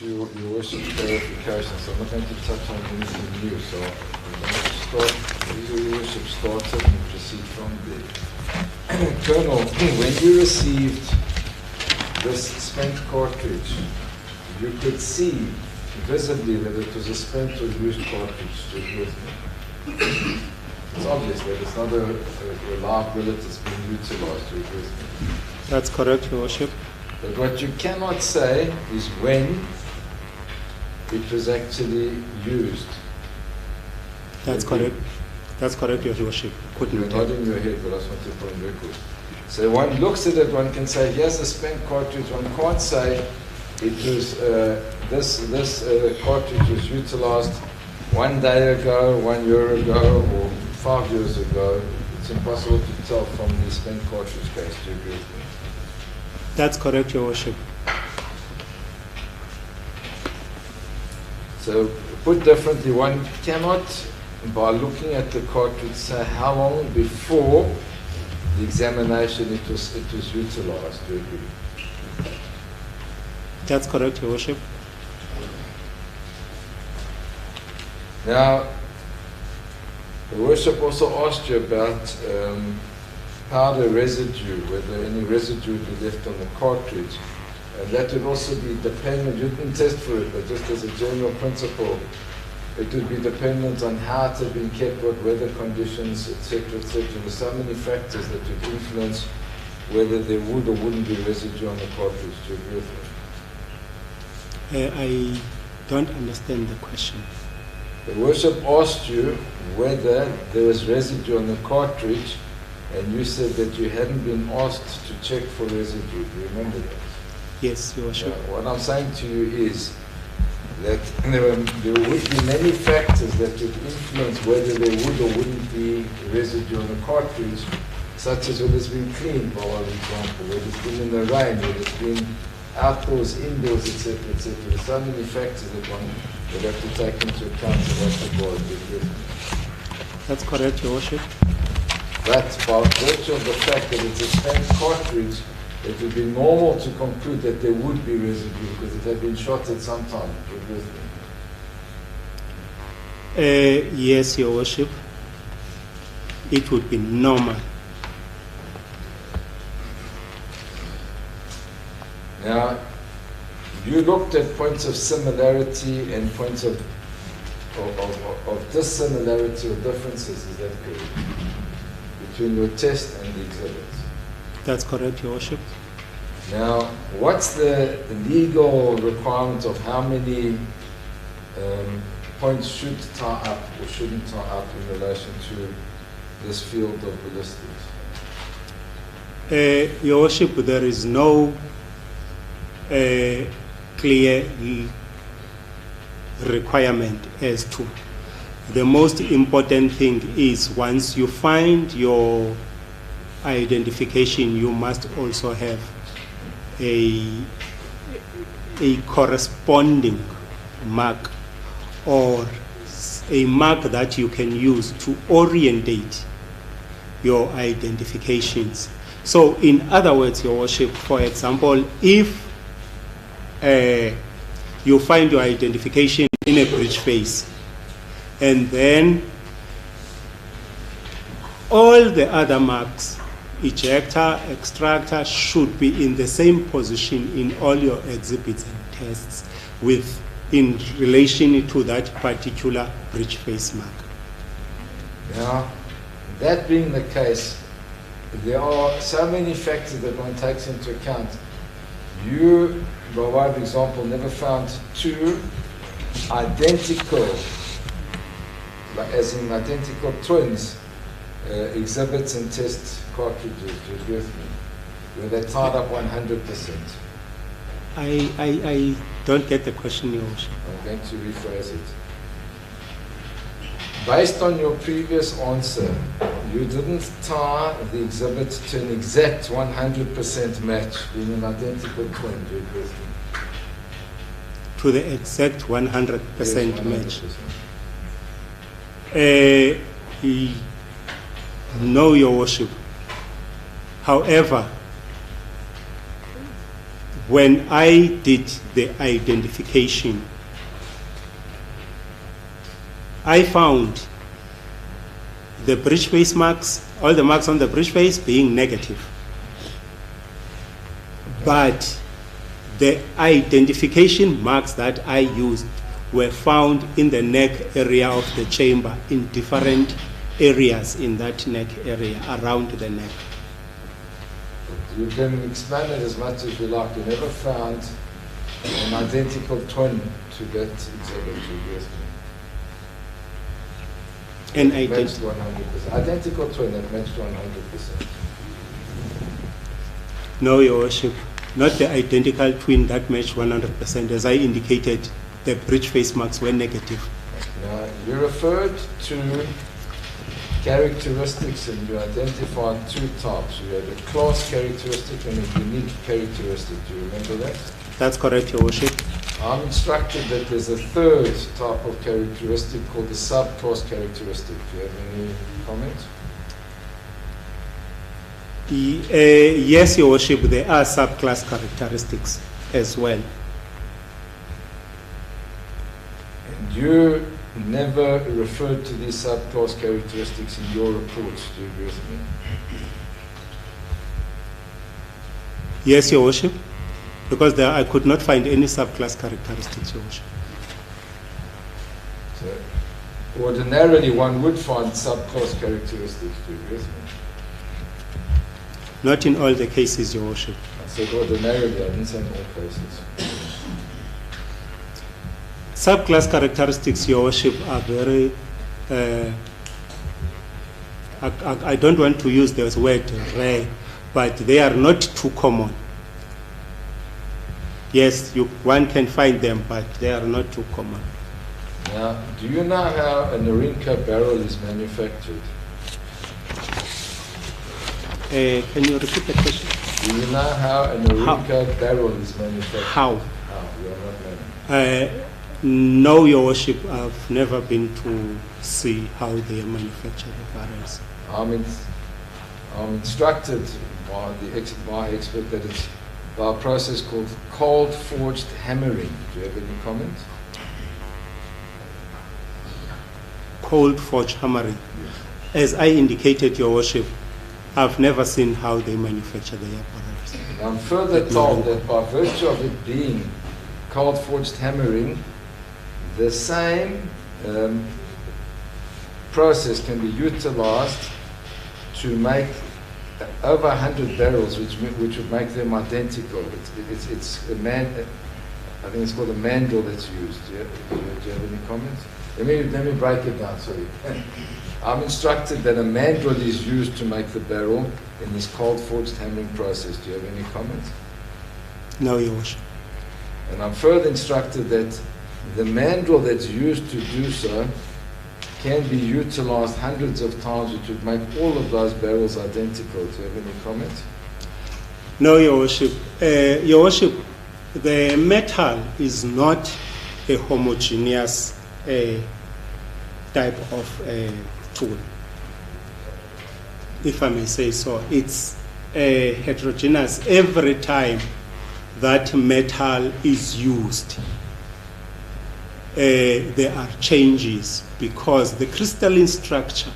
Your worship, clarification, so I'm not going to touch on anything new, so I'm going to start, your worship started and proceed from there. Colonel, when you received this spent cartridge, you could see visibly that it was a spent or used cartridge. It's obvious that it's not a live bullet that's being utilized. That's correct, Your Worship. But what you cannot say is when it was actually used. That's correct. That's correct, Your Worship. You're nodding your head, but I just want to put on record. So one looks at it, one can say, here's a spent cartridge. One can't say it was this cartridge was utilized 1 day ago, 1 year ago, or 5 years ago. It's impossible to tell from the spent cartridge case. Do you agree with me? That's correct, Your Worship. So, put differently, one cannot, by looking at the cartridge, say how long before the examination it was utilized. Do you agree? That's correct, Your Worship. Now, the Worship also asked you about powder residue, whether any residue would be left on the cartridge. And that would also be dependent, you didn't test for it, but just as a general principle, it would be dependent on how it had been kept, what weather conditions, etc., etc. There's so many factors that would influence whether there would or wouldn't be residue on the cartridge. Do you agree with me? I don't understand the question. The Worship asked you whether there was residue on the cartridge, and you said that you hadn't been asked to check for residue. Do you remember that? Yes, Your Worship. What I'm saying to you is that there would be many factors that would influence whether there would or wouldn't be residue on the cartridge, such as whether it's been cleaned, for example, whether it's been in the rain, whether it's been outdoors, indoors, etc., etc. There's so many factors that one would have to take into account in that regard. That's correct, Your Worship. But by virtue of the fact that it's a spent cartridge, it would be normal to conclude that there would be residue because it had been shot at some time. Yes, Your Worship. It would be normal. Now, you looked at points of similarity and points of dissimilarity or differences, is that correct? Between your test and the exhibits. That's correct, Your Worship. Now, what's the legal requirement of how many points should tie up or shouldn't tie up in relation to this field of ballistics? Your Worship, there is no clear requirement as to. The most important thing is once you find your identification, you must also have a corresponding mark or a mark that you can use to orientate your identifications. So in other words, Your Worship, for example, if you find your identification in a breech face, and then all the other marks, ejector, extractor, should be in the same position in all your exhibits and tests in relation to that particular breech face mark. Now, that being the case, there are so many factors that one takes into account. You, by way of example, never found two identical, as in identical twins, exhibits and test cartridges. Do you agree with me? Where they're tied up 100%. I don't get the question, Your Worship. I'm going to rephrase it. Based on your previous answer, you didn't tie the exhibit to an exact 100% match, being an identical twin. Do you agree with me? To the exact 100% Yes, 100%. No, Your Worship. However, when I did the identification, I found the bridge face marks, all the marks on the bridge face being negative. But the identification marks that I used were found in the neck area of the chamber, in different areas in that neck area, around the neck. You can explain it as much as you like. You never found an identical twin to that exhibit you gave me. Matched 100%. Identical twin that matched 100%. No, Your Worship, not the identical twin that matched 100%. As I indicated, the bridge face marks were negative. Now, you referred to characteristics and you identified two types. You had a class characteristic and a unique characteristic. Do you remember that? That's correct, Your Worship. I'm instructed that there's a third type of characteristic called the subclass characteristic. Do you have any comments? Yes, Your Worship, there are subclass characteristics as well. And you never referred to these subclass characteristics in your reports. Do you agree with me? Yes, Your Worship, because there I could not find any subclass characteristics, Your Worship. So, ordinarily one would find subclass characteristics. Do you agree with me? Not in all the cases, Your Worship. I said ordinarily, I didn't say in all cases. Subclass characteristics, Your Worship, are very, I don't want to use the word rare, but they are not too common. Yes, one can find them, but they are not too common. Now, do you know how a Narinka barrel is manufactured? Can you repeat the question? Do you know how a Narinka barrel is manufactured? How? How? You are not knowing. No, Your Worship, I've never been to see how they manufacture the barrels. I'm instructed by my expert that it's by a process called cold forged hammering. Do you have any comments? Cold forged hammering. As I indicated, Your Worship, I've never seen how they manufacture their barrels. I'm further told that by virtue of it being cold forged hammering, the same process can be utilized to make over 100 barrels, which would make them identical. It's a I think it's called a mandrel that's used. Do you have any comments? Let me break it down. Sorry. I'm instructed that a mandrel is used to make the barrel in this cold forged hammering process. Do you have any comments? No, Your Worship. And I'm further instructed that the mandrel that's used to do so can be utilized hundreds of times, which would make all of those barrels identical. Do you have any comments? No, Your Worship. Your Worship, the metal is not a homogeneous type of tool, if I may say so. It's heterogeneous. Every time that metal is used, there are changes because the crystalline structure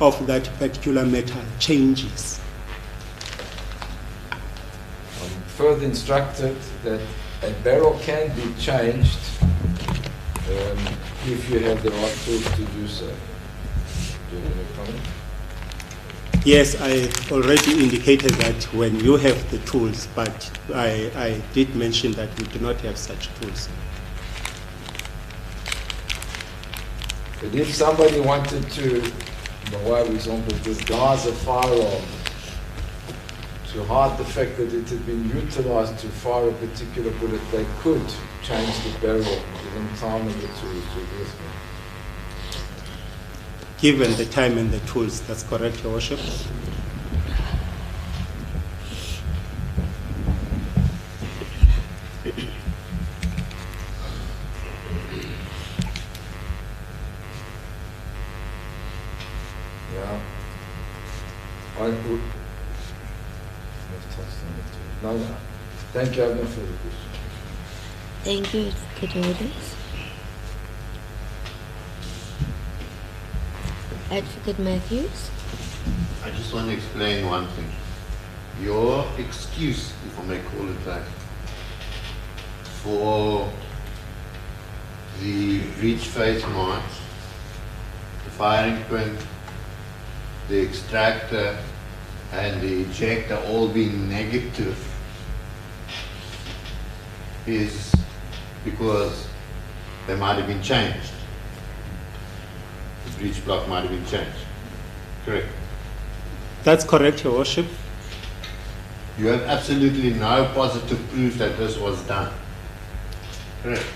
of that particular metal changes. I'm further instructed that a barrel can be changed if you have the right tools to do so. Do you have any comment? Yes, I already indicated that when you have the tools, but I did mention that we do not have such tools. But if somebody wanted to, for example, disguise a firearm to hide the fact that it had been utilized to fire a particular bullet, they could change the barrel given time and the tools to do so. Given the time and the tools, that's correct, Your Worship. Yeah. I would. No. Thank you. I have no further questions. Thank you, Advocate Julius. Advocate Matthews. I just want to explain one thing. Your excuse, if I may call it that, for the breach face marks, the firing pin, the extractor, and the ejector all being negative is because they might have been changed. The breech block might have been changed. Correct. That's correct, Your Worship. You have absolutely no positive proof that this was done. Correct.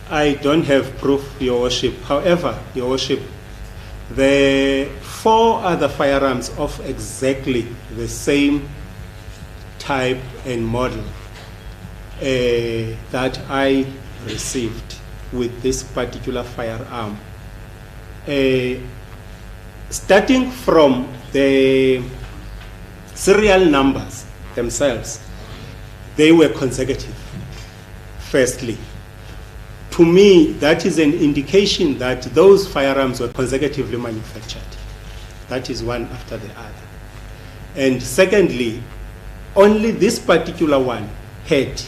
I don't have proof, Your Worship. However, Your Worship, the 4 other firearms of exactly the same type and model that I received with this particular firearm, starting from the serial numbers themselves, they were consecutive, firstly. To me, that is an indication that those firearms were consecutively manufactured. That is one after the other. And secondly, only this particular one had